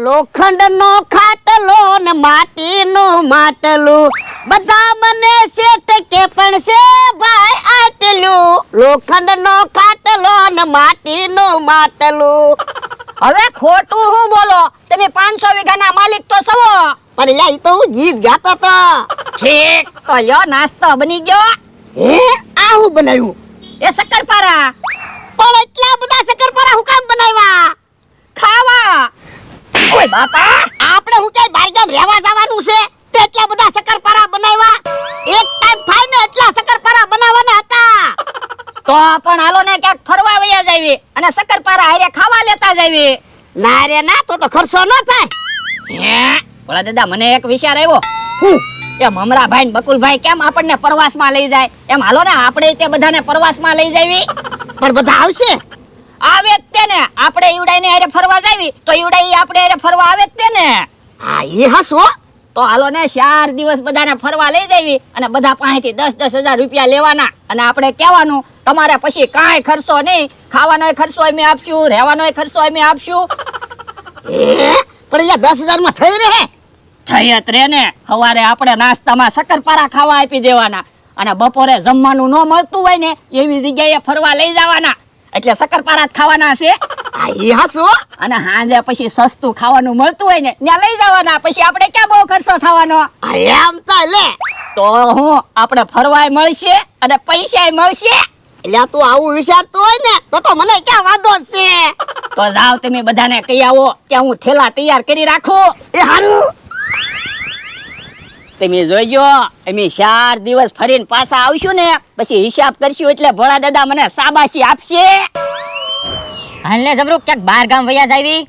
લોખંડનો ખાટલો ને માટીનું માટલું બધા મને શેઠ કે પણ છે ભાઈ આટલું લોખંડનો ખાટલો ને માટીનું માટલું હવે ખોટું હું બોલો તમે 500 વીઘાના માલિક તો છો પણ લ્યા ઈ તો હું ગીત ગાતો તો ઠીક તો લ્યો નાસ્તો બની ગયો હે આ હું બનાવ્યું એ શક્કરપારા પણ એટલા બધા શક્કરપારા હું કામ બનાવ્યા ખાવા ઓય બાપા આપણે હું ક્યાંય બહાર ગામ રહેવા જવાનું છે તે એટલા બધા શક્કરપારા બનાવ્યા એક ટાઈમ થાય ને એટલા શક્કરપારા બનાવવાના હતા તો પણ હાલો ને ક્યાંક ફરવા વયા જાવી અને શક્કરપારા હારે ખાવા લેતા જાવી ના રે ના તો ખર્ચો ન થાય હે ઓલા દાદા મને એક વિચાર આવ્યો હું એ મમરાભાઈ ને બકુલભાઈ કેમ આપણને પ્રવાસમાં લઈ જાય એમ હાલો ને આપણે તે બધાને પ્રવાસમાં લઈ જાવી પણ બધા આવશે આવે જ તે ને આપણે ઈવડાઈને હારે ફરવા જાવી તો ઈવડાઈ આપણે હારે ફરવા આવે જ તે ને હા એ હસો તો હાલો ને 4 દિવસ બધાને ફરવા લઈ જાવી અને બધા પાસેથી 10,000 રૂપિયા લેવાના અને આપણે કહેવાનું તમારે પછી કાંઈ ખર્ચો નહીં ખાવાનોય ખર્ચો અમે આપશું રહેવાનોય ખર્ચો અમે આપશું પણ અહીંયા 10,000 માં થઈ રહે થયત રે ને સવારે આપણે નાસ્તામાં શક્કરપારા ખાવા આપી દેવાના અને બપોરે જમવાનું ન મળતું હોય ને એવી જગ્યાએ ફરવા લઈ જવાના એટલે શક્કરપારા જ ખાવાના છે આ એ હસો અને સાંજે પછી સસ્તું ખાવાનું મળતું હોય ને ત્યાં લઈ જવાના પછી આપણે ક્યાં બહુ ખર્ચો થવાનો આ એમ તો લે તો હું આપણે ફરવાય મળશે અને પૈસાય મળશે એટલે તું આવું વિચારતું હોય ને તો મને ક્યાં વાંધો છે તો જાવ તમે બધાને કહી આવો કે હું થેલા તૈયાર કરી રાખું એ હારું તમે જોઈજો અમે 4 દિવસ ફરીને પાછા આવશું ને પછી હિસાબ કરશું એટલે ભોળા દાદા મને શાબાશી આપશે હાલ ને જબરું ક્યાંક બહાર ગામ વયા જાવી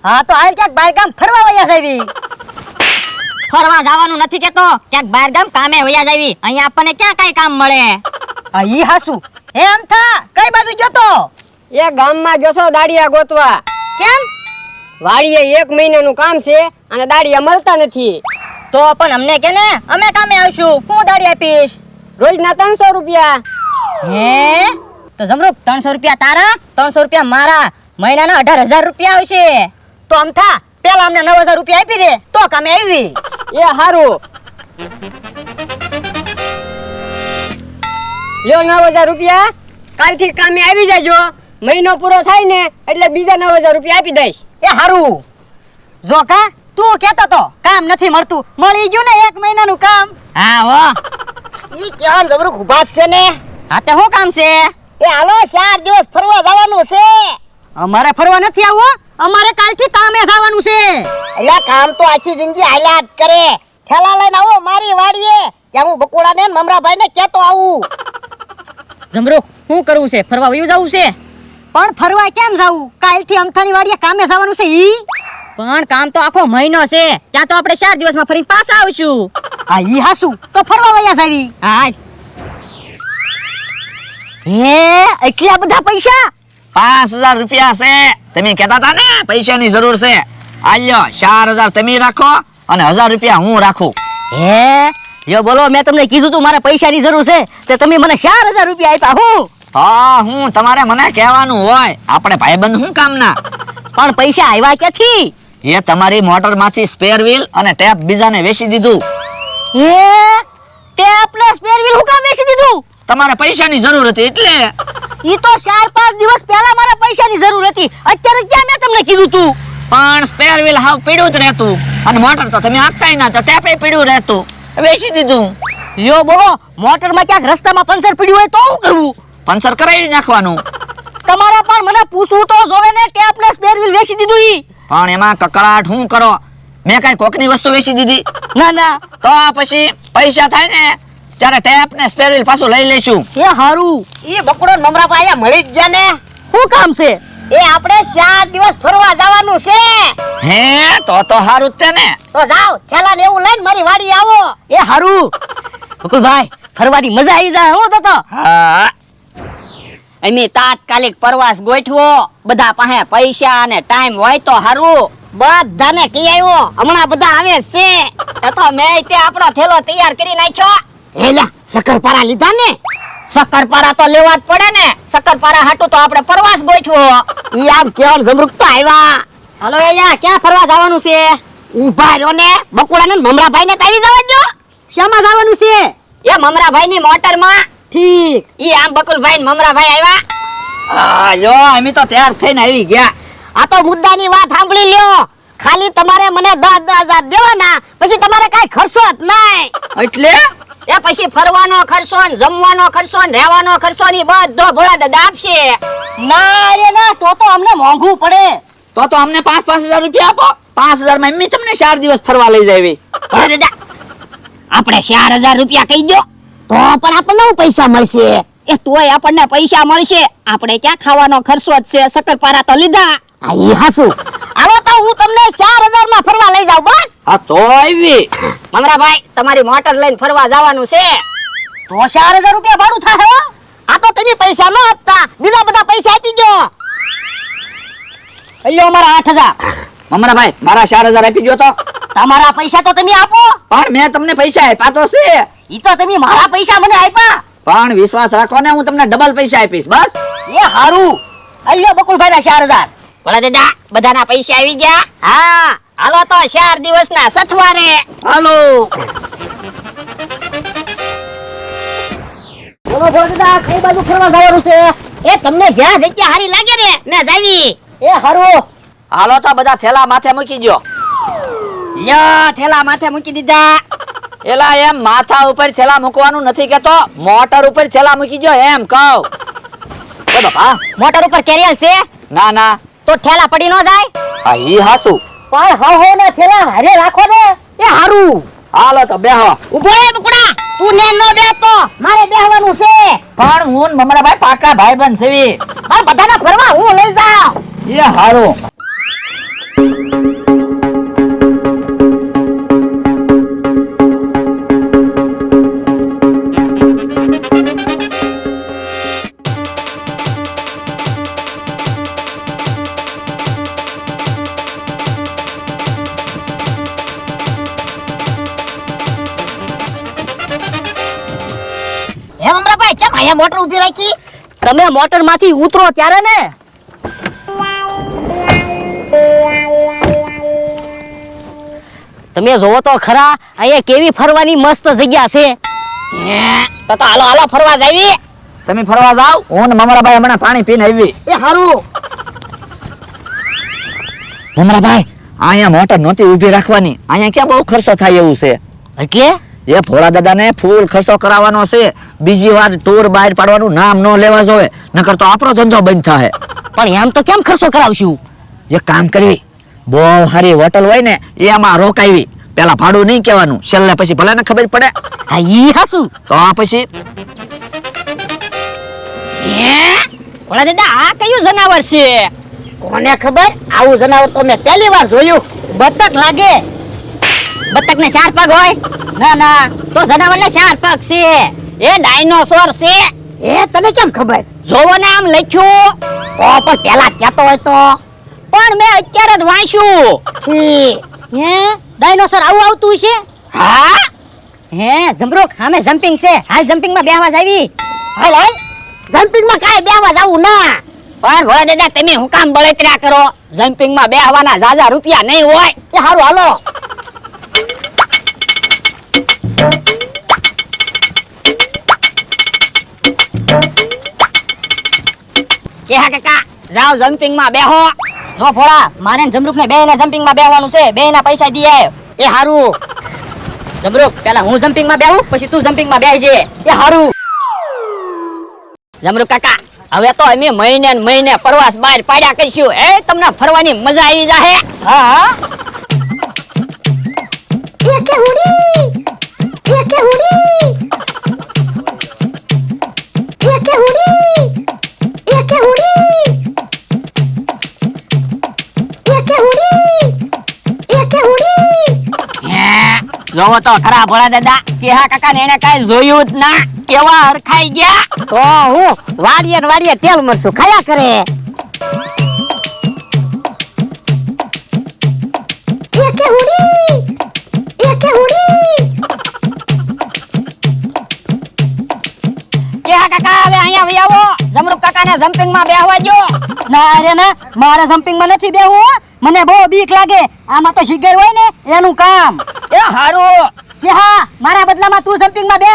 હા તો હાલ ક્યાંક બહાર ગામ ફરવા વયા જાવી ફરવા જવાનું નથી કેતો ક્યાંક બહાર ગામ કામે વયા જાવી અહીંયા આપણને ક્યાં કઈ કામ મળે આ ઈ હાસુ એમ થા કઈ બાજુ ગયો તો એ ગામમાં જશો દાડિયા ગોતવા કેમ વાડીએ 1 મહિનાનું કામ છે અને દાડિયા મળતા નથી તો પણ અમને કે ને અમે કામે આવશું હું દાડી આપીશ રોજના 300 રૂપિયા હે તો જમરૂક 300 રૂપિયા તારા 300 રૂપિયા મારા મહિનાના 18,000 રૂપિયા આવશે તો આમ થા પેલા અમને 9,000 રૂપિયા આપી દે તો કામે આવી એ હારું લ્યો 9,000 રૂપિયા કાલથી કામે આવી જાજો મહિનો પૂરો થાય ને એટલે બીજા 9,000 રૂપિયા આપી દઈશ એ હારું જો કા તું કેતો તો કામ નથી મળતું મળી ગયું ને 1 મહિનાનું કામ હા હો ઈ ક્યાં જબરું ઉભા છે ને હા તે શું કામ છે એ હાલો 4 દિવસ ફરવા જવાનું છે અમારે ફરવા નથી આવવું અમારે કાલથી કામે જવાનું છે એટલે કામ તો આખી જિંદગી હાલ્યા જ કરે થેલા લઈને આવો મારી વાડીએ ત્યાં હું બકોડા ને મમરાભાઈ ને કેતો આવું જમરૂક શું કરવું છે ફરવા વયું જવું છે પણ ફરવા કેમ જાવું કાલથી અમથાની વાડીએ કામે જવાનું છે ઈ પણ કામ તો આખો મહિનો છે ત્યાં તો આપણે 4 દિવસમાં ફરીને પાછા આવશું હા ઈ હાસુ તો ફરવા વયા જાવી હા હે એટલા બધા પૈસા 5,000 રૂપિયા છે તમે કહેતા હતા ને પૈસાની જરૂર છે આલ્યો 4,000 તમે રાખો અને 1,000 રૂપિયા હું રાખું હે યો બોલો મેં તમને કીધું તું મારે પૈસાની જરૂર છે તે તમે મને 4,000 રૂપિયા આપ્યા હું હું તમારે મને કહેવાનું હોય આપણે ભાઈબંધ હું કામના પણ પૈસા આવ્યા ક્યાંથી એ તમારી મોટરમાંથી સ્પેર વ્હીલ અને ટેપ બીજાને વેચી દીધું હે ટેપ ને સ્પેર વ્હીલ હું કામ વેચી દીધું તમારે પૈસાની જરૂર હતી એટલે ઈ તો 4-5 દિવસ પહેલા મારે પૈસાની જરૂર હતી અત્યારે ક્યાં મેં તમને કીધું તું પણ સ્પેર વ્હીલ હાવ પીડ્યું જ રહેતું અને મોટર તો તમે આપતાય ના તો ટેપે પીડ્યું રહેતું વેચી દીધું લ્યો બોલો મોટરમાં ક્યાંક રસ્તામાં પંચર પડ્યું હોય તો શું કરવું પંચર કરાવી નાખવાનું તમારે પણ મને પૂછવું તો જોવે ને ટેપ ને સ્પેર વ્હીલ વેચી દીધું ઈ પણ એમાં કકડાટ હું કરો મેં કઈ કોકની વસ્તુ વેચી દીધી ના ના તો પછી પૈસા થાય ને ત્યારે ટેપ ને સ્પેર વ્હીલ પાછું લઈ લઈશું એ હારું ઈ બકોડો મમરાભાઈ અહીંયા મળી જ ગયા ને શું કામ છે એ આપણે 4 દિવસ ફરવા જવાનું છે હે તો હારું જ છે ને તો જાઓ થેલા ને એવું લઈને મારી વાડી આવો એ હારું બકુલભાઈ ફરવાની મજા આવી જાય હું તો હા અમે તાત્કાલિક પ્રવાસ ગોઠવો બધા પાસે પૈસા અને ટાઈમ હોય તો હારું બધાને કહી આવ્યો હમણાં બધા આવે છે એ તો મેં તે આપણો થેલો તૈયાર કરી નાખ્યો હેલા શક્કરપારા લીધા ને શક્કરપારા તો લેવા જ પડે ને શક્કરપારા હાટું તો આપણે પ્રવાસ ગોઠવો ઈ આમ કેવાનું જમરૂક તો આવ્યા હાલો અહીંયા ક્યાં ફરવા જવાનું છે? ઊભા રહ્યો ને બકુડા ને મમરાભાઈ ને તારી જવા દો. શામાં જવાનું છે? એ મમરાભાઈ ની મોટર માં ઠીક. ઈ આમ બકુલભાઈ ને મમરાભાઈ આવ્યા. આ યો અમે તો તૈયાર થઈને આવી ગયા. આ તો મુદ્દાની વાત સાંભળી લ્યો. ખાલી તમારે મને 10,000 દેવાના, પછી તમારે કાઈ ખર્ચો જ નહીં. એટલે એ પછી ફરવાનો ખર્ચો ને જમવાનો ખર્ચો ને રહેવાનો ખર્ચો ની બધો ભોળા દાદા આપશે. ના રે ના, તો અમને મોંઘું પડે. તો અમને 5,000 રૂપિયા આપો. 5,000 માં એમની તમને 4 દિવસ ફરવા લઈ જાવી. ભોળા દાદા આપણે 4,000 રૂપિયા કહી દો. તો પણ આપણને હું પૈસા મળશે? એ તોય આપણને પૈસા મળશે. આપણે ક્યાં ખાવાનો ખર્ચો જ છે, શક્કરપારા તો લીધા. આ ઈ હાસુ. આવો તો હું તમને 4,000 માં ફરવા લઈ જાઉં બસ. હા તો આવી. મમરાભાઈ તમારી મોટર લઈને ફરવા જવાનું છે. તો 4,000 રૂપિયા ભાડું થાય હો. આ તો તમે પૈસા ન આપતા, બીજા બધા પૈસા આપી દો. અલ્યો અમારા 8,000. મમરાભાઈ મારા 4,000 આપી દો તો. તમારા પૈસા તો તમે આપો. પણ મેં તમને પૈસા આપ્યા તો છે. ઈ તો તમે મારા પૈસા મને આપ્યા. પણ વિશ્વાસ રાખો ને, હું તમને ડબલ પૈસા આપીશ બસ. એ હારું. અલ્યો બકુલભાઈ ના 4,000. ભોળા દાદા બધાના પૈસા આવી ગયા. હા હાલો તો 4 દિવસના સથવારે. હાલો. બોલો બોલો દાદા, કઈ બાજુ ફરવા જવાનું છે? એ તમને જ્યાં જગ્યા હારી લાગે ને જાવી. એ હારું. હાલો તો બધા થેલા માથે મૂકી દો. લ્યો થેલા માથે મૂકી દીધા. એલા એમ માથા ઉપર થેલા મૂકવાનું નથી કેતો, મોટર ઉપર થેલા મૂકી દો એમ કહું. એ બાપા, મોટર ઉપર કેરિયલ છે ના ના, તો ઠેલા પડી ન જાય. આ ઈ હાચું. પણ હો ને થેલા હારે રાખો ને. એ હારું. હાલો તો બેહો. ઉભો રે બકુડા, તું ને નો બેસતો, મારે બેહવાનું છે. પણ હું ને મમરાભાઈ પાકા ભાઈબંધ છીએ. મારે બધાને ફરવા હું લઈ જાઉં. એ હારું. હે મમરાભાઈ કેમ અહીંયા મોટર ઊભી રાખી? તમે મોટર માંથી ઉતરો ત્યારે ને. તમે જોવો તો ખરા, અહીંયા કેવી ફરવાની મસ્ત જગ્યા છે. તો હાલો હાલો ફરવા જાવી. તમે ફરવા જાવ, હું ને મમરાભાઈ હમણાં પાણી પીને આવી. એ હારું. મમરાભાઈ અહીંયા મોટર નહોતી ઊભી રાખવાની, અહીંયા ક્યાં બહુ ખર્ચો થાય એવું છે. એટલે એ ભોળા દાદાને ફૂલ ખર્ચો કરાવવાનો છે. બીજી વાર ટૂર બહાર પાડવાનું નામ ન લેવા જોઈએ, નકર તો આપણો ધંધો બંધ થાય. પણ એમ તો કેમ ખર્ચો કરાવશું? એક કામ કરવી, બહુ સારી હોટલ હોય ને એમાં રોકાવી. પેલા ભાડું નહીં કહેવાનું, છેલ્લે પછી ભલે ને ખબર પડે. હા ઈ હાસું. તો આ પછી ભોળા દાદા આ કયું જનાવર છે? કોને ખબર, આવું જનાવર તો મેં પહેલી વાર જોયું. બતક લાગે. બતક ને 4 પગ હોય? ના ના, તો જનાવર ને 4 પગ છે. એ ડાયનોસોર છે. એ તને કેમ ખબર? જોવો ને આમ લખ્યું. તો પણ પેલા કહેતો હોય તો. પણ મેં અત્યારે જ વાંચ્યું. છી. હે ડાયનોસર આવું આવતું છે? હા હે જમરૂક, સામે જમ્પિંગ છે. હાલ જમ્પિંગ માં બેહવા જાવી. હાલ હાલ, જમ્પિંગ માં કાંઈ બેહવા જાવું ના. પણ ભોળા દાદા તમે હું કામ બળતરા કરો? જમ્પિંગ માં બેહવાના જાજા રૂપિયા નહીં હોય. એ હારું હાલો. કે હા કાકા જાઓ જમ્પિંગ માં બેહો. જો ભોળા, મારે ને જમરૂક ને બેયને જમ્પિંગ માં બેહવાનું છે. બેયના પૈસા દી આવ. એ હારું. જમરૂક, પેલા હું જમ્પિંગ માં બેહું, પછી તું જમ્પિંગ માં બેસજે. એ હારું. જમરૂક કાકા હવે તો અમે મહિને ને મહિને પ્રવાસ બહાર પાડ્યા કરીશું. એ તમને ફરવાની મજા આવી જાહે. હા હા. જોવો તો ખરા ભોળા દાદા કે હા કાકા ને એને કઈ જોયું જ ના, કેવા હરખાઈ ગયા. તો હું વાડીએ ને વાડીએ તેલ મરશું ખાયા કરે. કે હા કાકા હવે અહીંયા આવી આવો. જમરૂક કાકાને જમ્પિંગ માં બેહવા દો. ના રે ના, મારે જમ્પિંગ માં નથી બેહવું હો. મને બહુ બીક લાગે. આમાં તો શિગર હોય ને એનું કામ. એ હારું. કે હા, મારા બદલામાં તું જમ્પિંગ માં બે.